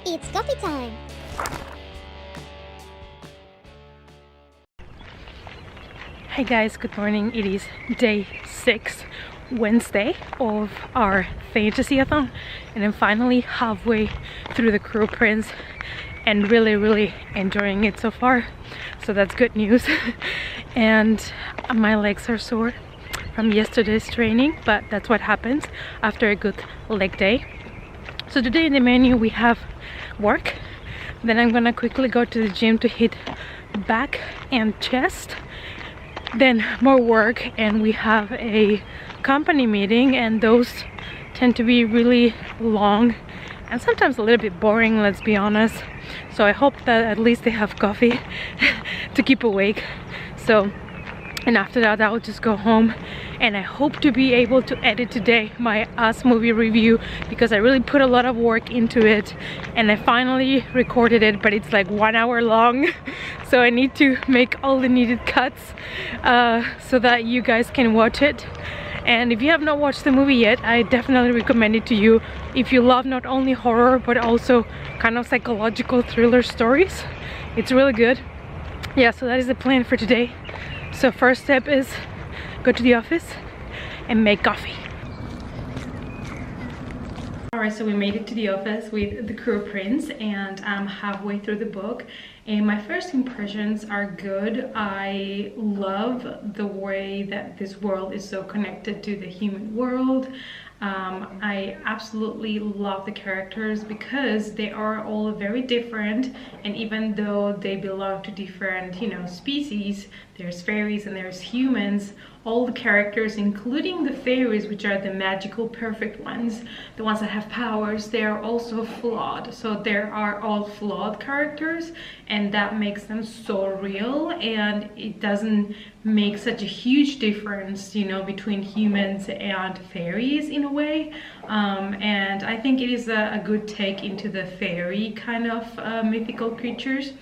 It's coffee time! Hi guys, good morning. It is day 6, Wednesday of our Fantasy-A-Thon, and I'm finally halfway through the Cruel Prince and really enjoying it so far, so that's good news. And my legs are sore from yesterday's training, but that's what happens after a good leg day. So today in the menu we have work, then I'm gonna quickly go to the gym to hit back and chest, then more work, and we have a company meeting, and those tend to be really long and sometimes a little bit boring, let's be honest. So I hope that at least they have coffee to keep awake. So, and after that I'll just go home, and I hope to be able to edit today my Us movie review, because I really put a lot of work into it and I finally recorded it, but it's like 1 hour long. So I need to make all the needed cuts so that you guys can watch it. And if you have not watched the movie yet, I definitely recommend it to you if you love not only horror but also kind of psychological thriller stories. It's really good. Yeah, so that is the plan for today. So first step is go to the office and make coffee. Alright, so we made it to the office with the Cruel Prince, and I'm halfway through the book, and my first impressions are good. I love the way that this world is so connected to the human world. I absolutely love the characters because they are all very different, and even though they belong to different, species, there's fairies and there's humans, all the characters, including the fairies, which are the magical perfect ones, the ones that have powers, they are also flawed. So there are all flawed characters, and that makes them so real, and it doesn't make such a huge difference, between humans and fairies in a way. And I think it is a good take into the fairy kind of mythical creatures.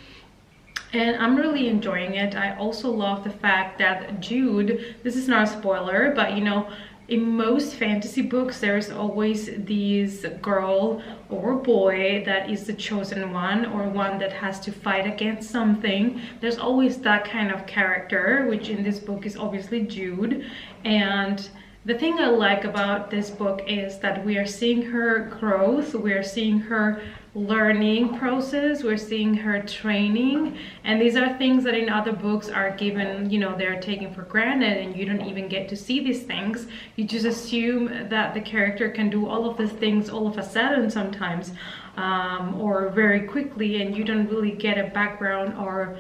And I'm really enjoying it. I also love the fact that Jude, this is not a spoiler, but in most fantasy books there's always this girl or boy that is the chosen one, or one that has to fight against something. There's always that kind of character, which in this book is obviously Jude. And the thing I like about this book is that we are seeing her growth, we are seeing her learning process, we're seeing her training, and these are things that in other books are given, they're taken for granted, and you don't even get to see these things. You just assume that the character can do all of these things all of a sudden sometimes, or very quickly, and you don't really get a background or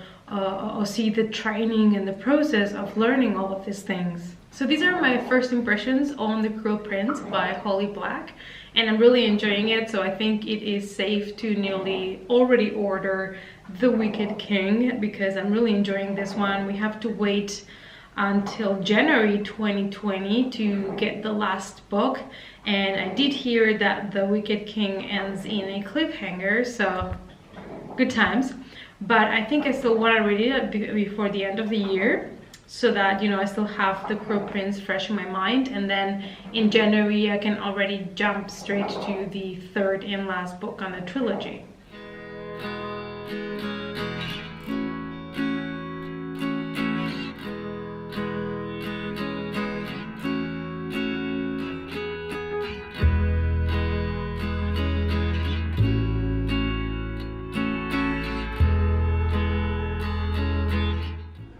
see the training and the process of learning all of these things. So these are my first impressions on The Cruel Prince by Holly Black, and I'm really enjoying it. So I think it is safe to nearly already order The Wicked King, because I'm really enjoying this one. We have to wait until January 2020 to get the last book, and I did hear that The Wicked King ends in a cliffhanger, so good times. But I think I still want to read it before the end of the year, so that I still have The Cruel Prince fresh in my mind, and then in January I can already jump straight to the third and last book on the trilogy.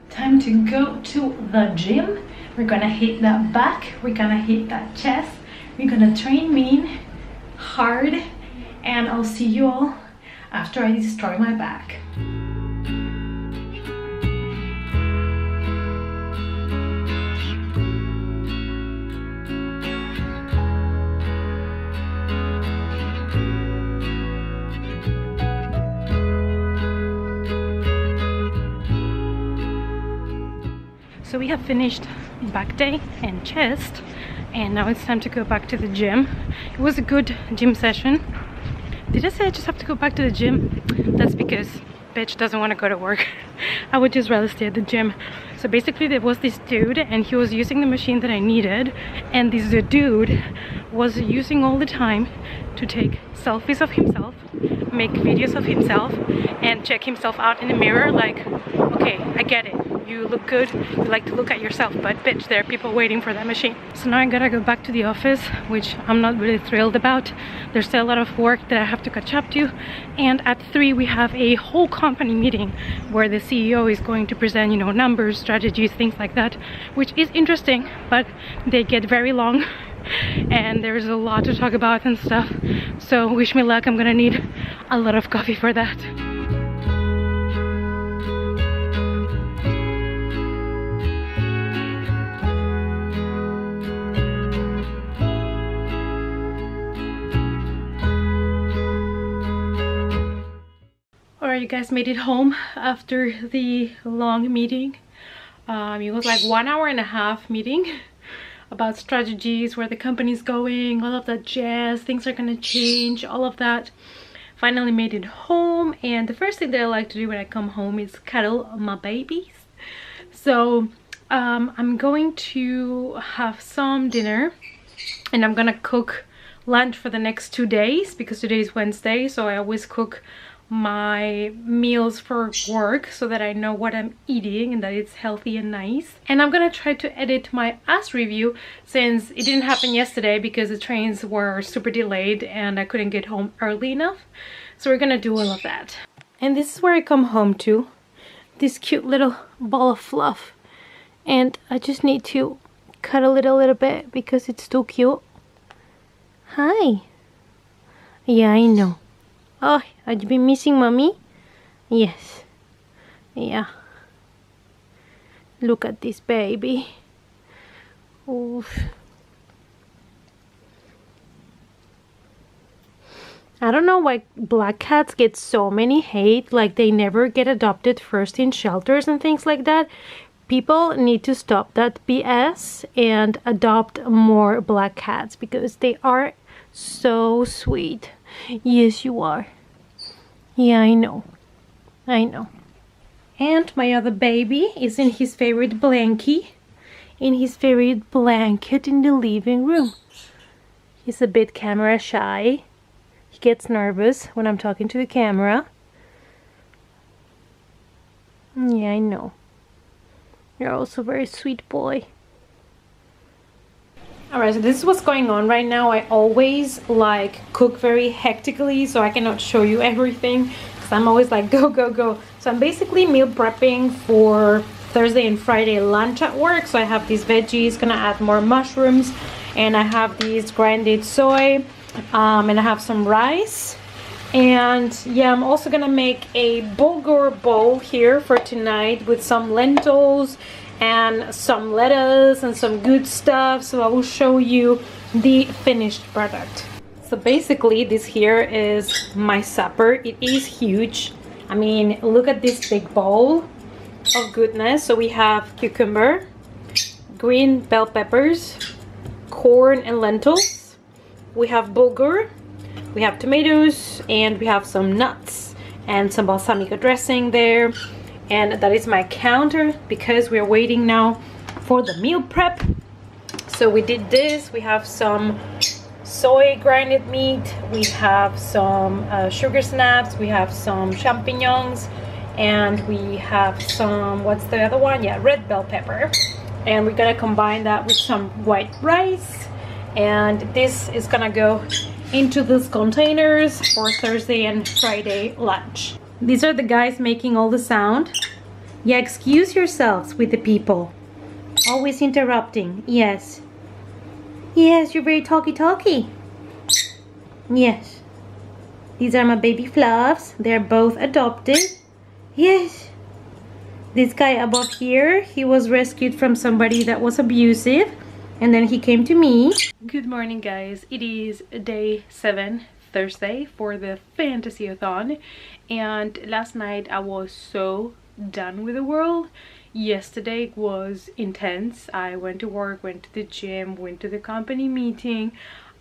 Time to go to the gym. We're gonna hit that back, we're gonna hit that chest, we're gonna train mean, hard, and I'll see you all after I destroy my back. So we have finished back day and chest, and now it's time to go back to the gym. It was a good gym session. Did I say I just have to go back to the gym? That's because bitch doesn't want to go to work. I would just rather stay at the gym. So basically there was this dude and he was using the machine that I needed, and this dude was using all the time to take selfies of himself, make videos of himself, and check himself out in the mirror like, okay, I get it, you look good, you like to look at yourself, but bitch, there are people waiting for that machine. So now I gotta go back to the office, which I'm not really thrilled about. There's still a lot of work that I have to catch up to, and at 3 we have a whole company meeting where the CEO is going to present, you know, numbers, strategies, things like that, which is interesting, but they get very long and there's a lot to talk about and stuff. So wish me luck, I'm gonna need a lot of coffee for that. Alright, you guys made it home after the long meeting. It was like 1.5 hour meeting about strategies, where the company's going, all of that jazz, things are gonna change, all of that. Finally made it home, and the first thing that I like to do when I come home is cuddle my babies. So I'm going to have some dinner, and I'm gonna cook lunch for the next 2 days because today is Wednesday, so I always cook my meals for work so that I know what I'm eating and that it's healthy and nice. And I'm gonna try to edit my ass review since it didn't happen yesterday because the trains were super delayed and I couldn't get home early enough. So we're gonna do all of that. And this is where I come home to, this cute little ball of fluff, and I just need to cuddle it a little bit because it's too cute. Hi. Yeah, I know. Oh, have you been missing mommy? Yes. Yeah. Look at this baby. Oof. I don't know why black cats get so many hate, like they never get adopted first in shelters and things like that. People need to stop that BS and adopt more black cats because they are so sweet. Yes, you are. Yeah, I know. I know. And my other baby is in his favorite blankie. In his favorite blanket in the living room. He's a bit camera shy. He gets nervous when I'm talking to the camera. Yeah, I know. You're also a very sweet boy. Alright, so this is what's going on right now. I always like cook very hectically, so I cannot show you everything because I'm always like go go go. So I'm basically meal prepping for Thursday and Friday lunch at work. So I have these veggies, gonna add more mushrooms, and I have these grinded soy, and I have some rice. And yeah, I'm also gonna make a bulgur bowl here for tonight with some lentils and some lettuce and some good stuff. So I will show you the finished product. So basically this here is my supper. It is huge. I mean, look at this big bowl of goodness. So we have cucumber, green bell peppers, corn and lentils. We have bulgur, we have tomatoes, and we have some nuts and some balsamico dressing there. And that is my counter because we're waiting now for the meal prep. So we did this. We have some soy grinded meat, we have some sugar snaps, we have some champignons, and we have some, what's the other one? Yeah, red bell pepper. And we're gonna combine that with some white rice, and this is gonna go into these containers for Thursday and Friday lunch. These are the guys making all the sound. Yeah, excuse yourselves with the people. Always interrupting. Yes. Yes, you're very talky. Yes. These are my baby fluffs. They're both adopted. Yes. This guy above here, he was rescued from somebody that was abusive, and then he came to me. Good morning, guys. It is day 7, Thursday, for the Fantasy-A-Thon, and last night I was so done with the world. Yesterday was intense. I went to work, went to the gym, went to the company meeting.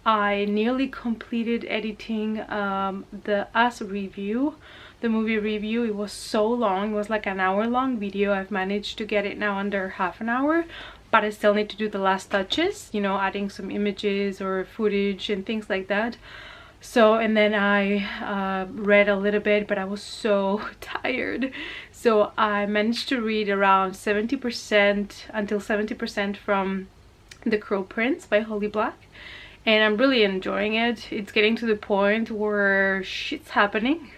I nearly completed editing the US review. the movie review. It was so long. It was like an hour-long video. I've managed to get it now under half an hour, but I still need to do the last touches, you know, adding some images or footage and things like that. So, and then I read a little bit, but I was so tired. So I managed to read around 70% until 70% from The Cruel Prince by Holly Black. And I'm really enjoying it. It's getting to the point where shit's happening.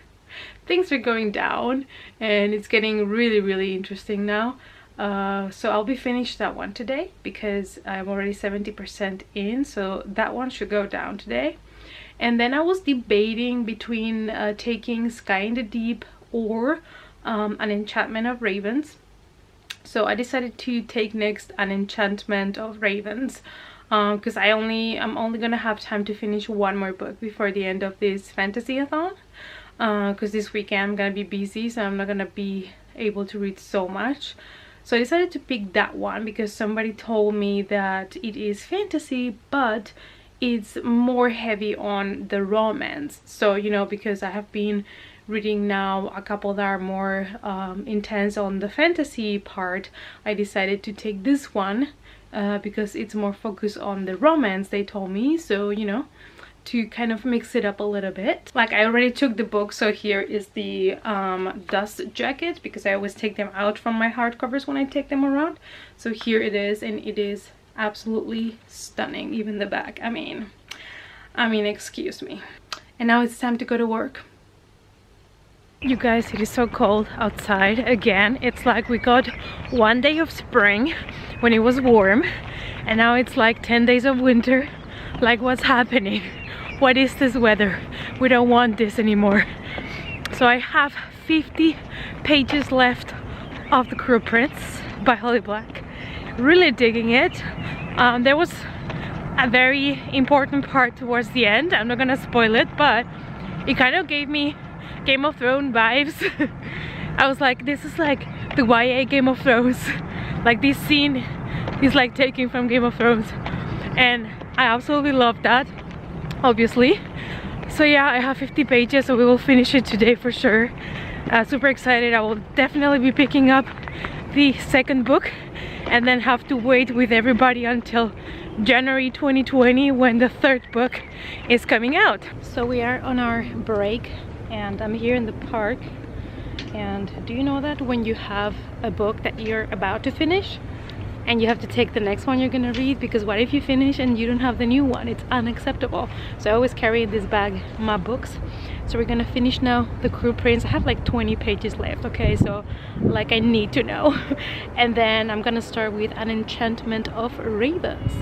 Things are going down and it's getting really, really interesting now. So I'll be finished that one today because I'm already 70% in. So that one should go down today. And then I was debating between taking Sky in the Deep or An Enchantment of Ravens. So I decided to take next An Enchantment of Ravens because I'm only gonna have time to finish one more book before the end of this Fantasy-A-Thon, because this weekend I'm gonna be busy, so I'm not gonna be able to read so much. So I decided to pick that one because somebody told me that it is fantasy, but it's more heavy on the romance. So, you know, because I have been reading now a couple that are more intense on the fantasy part, I decided to take this one because it's more focused on the romance, they told me. So, you know, to kind of mix it up a little bit. Like, I already took the book, so here is the dust jacket, because I always take them out from my hardcovers when I take them around. So here it is, and it is absolutely stunning. Even the back, I mean excuse me. And now it's time to go to work. You guys, it is so cold outside again. It's like we got one day of spring when it was warm, and now it's like 10 days of winter. Like, what's happening? What is this weather? We don't want this anymore. So I have 50 pages left of The Cruel Prince by Holly Black. Really digging it. There was a very important part towards the end. I'm not gonna spoil it, but it kind of gave me Game of Thrones vibes. I was like, this is like the YA Game of Thrones. Like, this scene is like taken from Game of Thrones, and I absolutely love that, obviously. So yeah, I have 50 pages, so we will finish it today for sure. Super excited. I will definitely be picking up the second book and then have to wait with everybody until January 2020 when the third book is coming out. So we are on our break and I'm here in the park. And do you know that when you have a book that you're about to finish and you have to take the next one you're gonna read, because what if you finish and you don't have the new one? It's unacceptable. So I always carry in this bag my books. So we're gonna finish now The Cruel Prince. I have like 20 pages left, okay? So like, I need to know. And then I'm gonna start with An Enchantment of Ravens.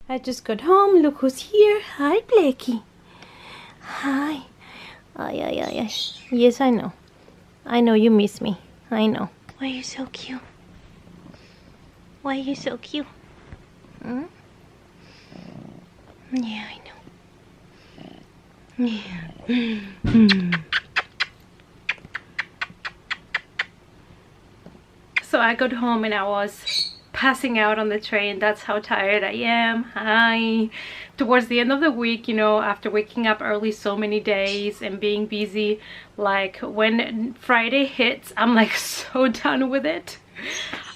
I just got home. Look who's here. Hi, Blakey. Hi. Ay. Yes, I know. I know you miss me. I know. Why are you so cute? Why are you so cute? Hmm? Yeah, I know. Yeah. So I got home and I was passing out on the train. That's how tired I am. Hi. Towards the end of the week, you know, after waking up early so many days and being busy, like when Friday hits, I'm like so done with it.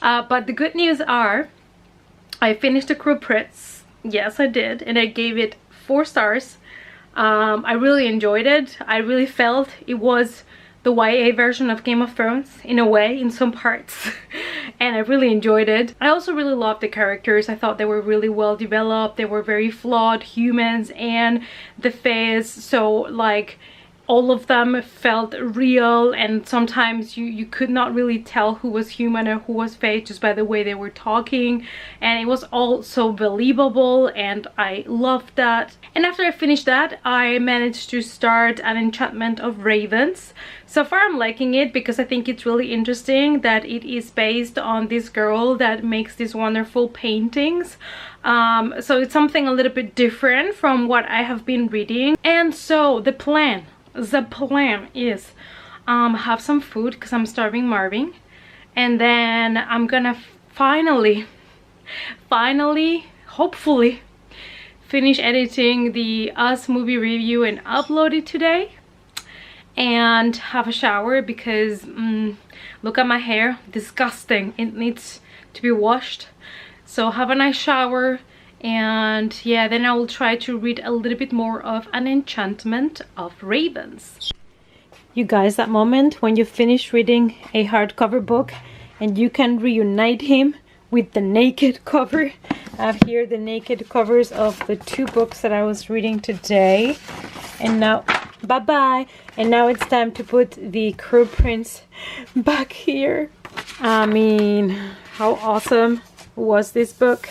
But the good news are I finished The Cruel Prince. Yes, I did, and I gave it 4 stars. I really enjoyed it. I really felt it was the YA version of Game of Thrones in a way, in some parts. And I really enjoyed it. I also really loved the characters. I thought they were really well developed. They were very flawed humans and the fays. So like, all of them felt real, and sometimes you could not really tell who was human or who was fake just by the way they were talking, and it was all so believable, and I loved that. And after I finished that, I managed to start An Enchantment of Ravens. So far I'm liking it because I think it's really interesting that it is based on this girl that makes these wonderful paintings. So it's something a little bit different from what I have been reading. And so the plan is have some food because I'm starving Marvin, and then I'm gonna finally hopefully finish editing the Us movie review and upload it today, and have a shower because look at my hair, disgusting, it needs to be washed. So have a nice shower, and yeah, then I will try to read a little bit more of An Enchantment of Ravens. You guys, that moment when you finish reading a hardcover book and you can reunite him with the naked cover. I have here the naked covers of the 2 books that I was reading today. And now, bye-bye. And now it's time to put the Crow Prince back here. I mean, how awesome was this book?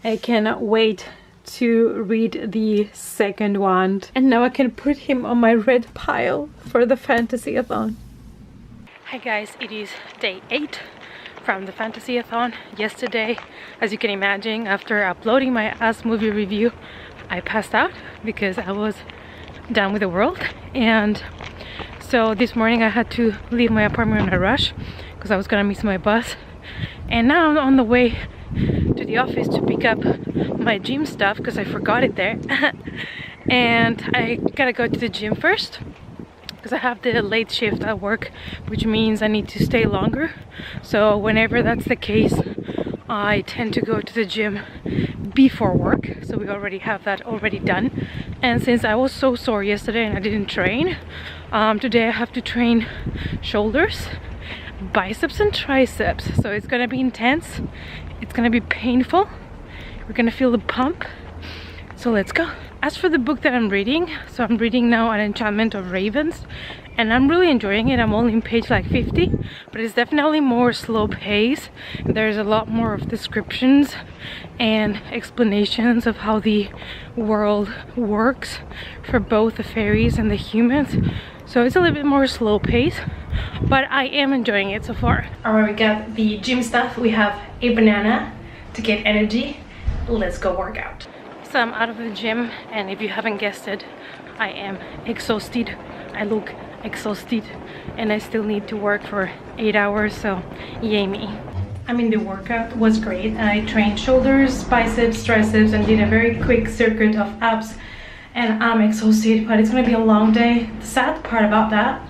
I cannot wait to read the second one. And now I can put him on my red pile for the Fantasy-A-Thon. Hi guys, it is day 8 from the Fantasy-A-Thon. Yesterday, as you can imagine, after uploading my Us movie review, I passed out because I was done with the world. And so this morning I had to leave my apartment in a rush because I was gonna miss my bus. And now I'm on the way to the office to pick up my gym stuff because I forgot it there. And I gotta go to the gym first because I have the late shift at work, which means I need to stay longer. So whenever that's the case, I tend to go to the gym before work, so we already have that already done. And since I was so sore yesterday and I didn't train, today I have to train shoulders, biceps and triceps, so it's gonna be intense, it's gonna be painful, we're gonna feel the pump, so let's go. As for the book that I'm reading, so I'm reading now An Enchantment of Ravens, and I'm really enjoying it. I'm only in page like 50, but it's definitely more slow pace. There's a lot more of descriptions and explanations of how the world works for both the fairies and the humans. So it's a little bit more slow pace, but I am enjoying it so far. Alright, we got the gym stuff. We have a banana to get energy. Let's go work out. So I'm out of the gym, and if you haven't guessed it, I am exhausted. I look exhausted, and I still need to work for 8 hours, so yay me. I mean, the workout was great. I trained shoulders, biceps, triceps, and did a very quick circuit of abs, and I'm exhausted, but it's gonna be a long day. The sad part about that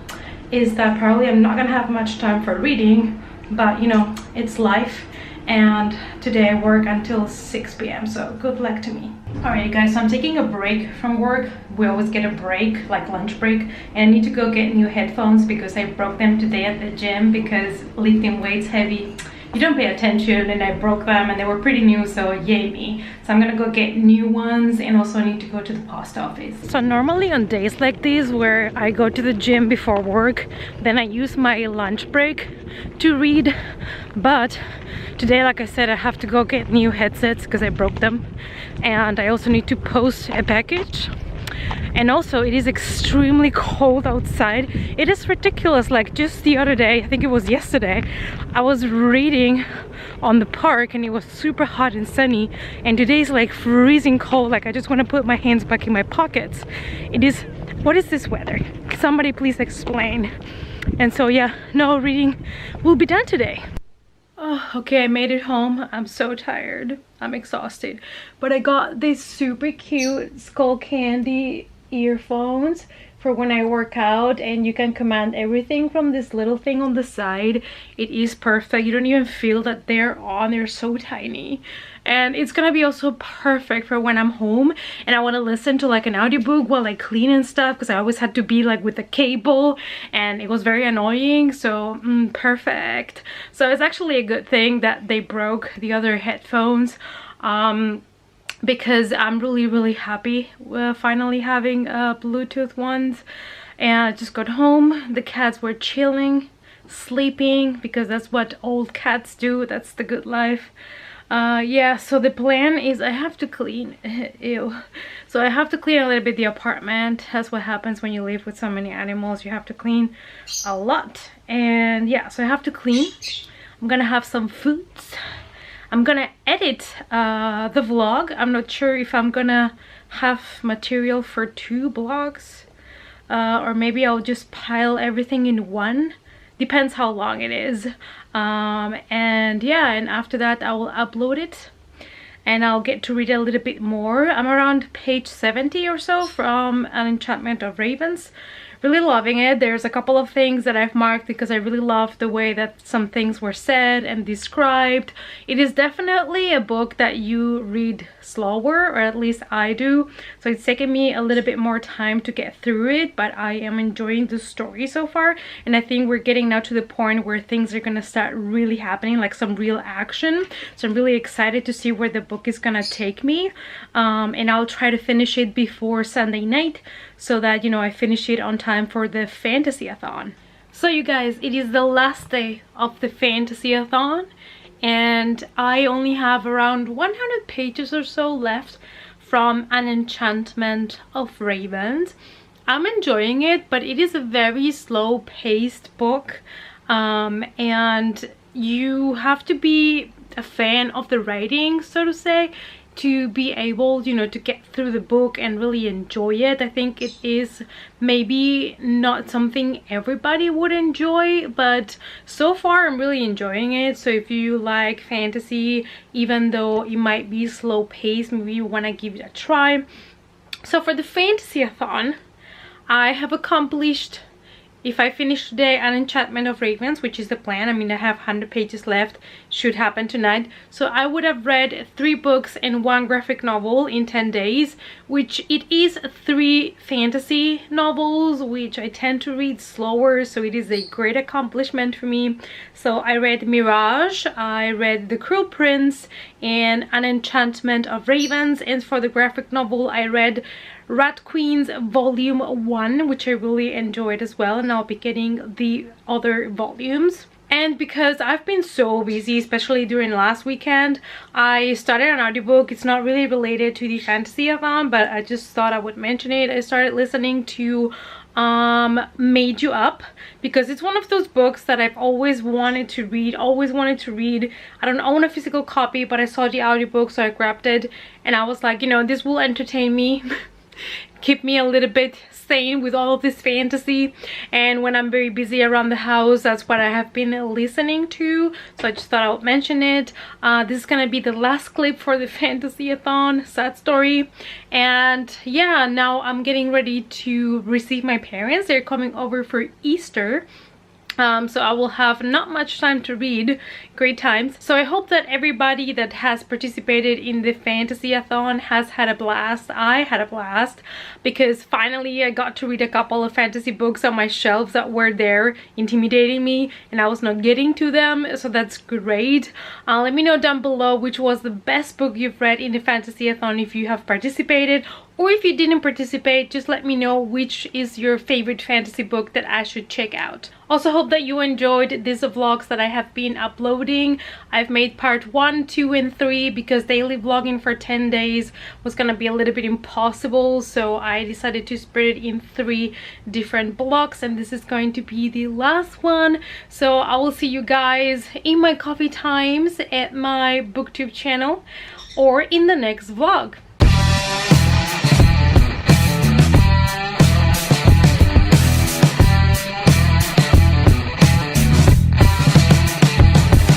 is that probably I'm not gonna have much time for reading, but you know, it's life. And today I work until 6 p.m. so good luck to me. Alright guys, so I'm taking a break from work. We always get a break, like lunch break, and I need to go get new headphones because I broke them today at the gym because lifting weights heavy, you don't pay attention, and I broke them and they were pretty new, so yay me. So I'm gonna go get new ones, and also need to go to the post office. So normally on days like these where I go to the gym before work, then I use my lunch break to read, but today, like I said, I have to go get new headsets because I broke them, and I also need to post a package. And also it is extremely cold outside. It is ridiculous. Like just the other day, I think it was yesterday, I was reading on the park and it was super hot and sunny, and today is like freezing cold. Like I just want to put my hands back in my pockets. It is, what is this weather? Somebody please explain. And so yeah, no reading will be done today. Oh, okay, I made it home. I'm so tired. I'm exhausted. But I got these super cute skull candy earphones for when I work out, and you can command everything from this little thing on the side. It is perfect. You don't even feel that they're on. They're so tiny. And it's gonna be also perfect for when I'm home and I want to listen to like an audiobook while I clean and stuff, because I always had to be like with the cable and it was very annoying. So perfect. So it's actually a good thing that they broke the other headphones, because I'm really happy finally having Bluetooth ones. and I just got home. The cats were chilling, sleeping, because that's what old cats do. That's the good life. Yeah, so the plan is I have to clean. Ew. So I have to clean a little bit the apartment. That's what happens when you live with so many animals. You have to clean a lot. And yeah, so I have to clean. I'm gonna have some foods. I'm gonna edit the vlog. I'm not sure if I'm gonna have material for 2 vlogs, or maybe I'll just pile everything in one. Depends how long it is. And yeah, and after that I will upload it and I'll get to read a little bit more. I'm around page 70 or so from An Enchantment of Ravens. Really loving it. There's a couple of things that I've marked because I really love the way that some things were said and described. It is definitely a book that you read slower, or at least I do. So it's taken me a little bit more time to get through it, but I am enjoying the story so far. And I think we're getting now to the point where things are gonna start really happening, like some real action. So I'm really excited to see where the book is gonna take me. And I'll try to finish it before Sunday night, so that, you know, I finish it on time for the Fantasy-A-Thon. So you guys, it is the last day of the Fantasy-A-Thon, and I only have around 100 pages or so left from An Enchantment of Ravens. I'm enjoying it, but it is a very slow paced book, and you have to be a fan of the writing, so to say, to be able, you know, to get through the book and really enjoy it. I think it is maybe not something everybody would enjoy, but so far I'm really enjoying it. So if you like fantasy, even though it might be slow paced, maybe you want to give it a try. So for the Fantasy-A-Thon, I have accomplished, if I finish today, An Enchantment of Ravens, which is the plan. I mean, I have 100 pages left, should happen tonight. So I would have read 3 books and 1 graphic novel in 10 days, which it is 3 fantasy novels, which I tend to read slower, so it is a great accomplishment for me. So I read Mirage, I read The Cruel Prince, and An Enchantment of Ravens, and for the graphic novel I read Rat Queens Volume 1, which I really enjoyed as well, and I'll be getting the other volumes. And because I've been so busy, especially during last weekend, I started an audiobook. It's not really related to the Fantasy-A-Thon, but I just thought I would mention it. I started listening to Made You Up, because it's one of those books that I've always wanted to read, I don't own a physical copy, but I saw the audiobook, so I grabbed it, and I was like, you know, this will entertain me. Keep me a little bit sane with all of this fantasy, and when I'm very busy around the house, that's what I have been listening to. So I just thought I would mention it. This is gonna be the last clip for the Fantasy-A-Thon, sad story. And yeah, now I'm getting ready to receive my parents. They're coming over for Easter. So I will have not much time to read. Great times. So I hope that everybody that has participated in the Fantasy-A-Thon has had a blast. I had a blast because finally I got to read a couple of fantasy books on my shelves that were there intimidating me, and I was not getting to them, so that's great. Let me know down below which was the best book you've read in the Fantasy-A-Thon if you have participated, or if you didn't participate, just let me know which is your favorite fantasy book that I should check out. Also hope that you enjoyed these vlogs that I have been uploading. I've made part 1, 2, and 3 because daily vlogging for 10 days was gonna be a little bit impossible, so I decided to split it in 3 different blocks, and this is going to be the last one. So I will see you guys in my coffee times at my booktube channel or in the next vlog.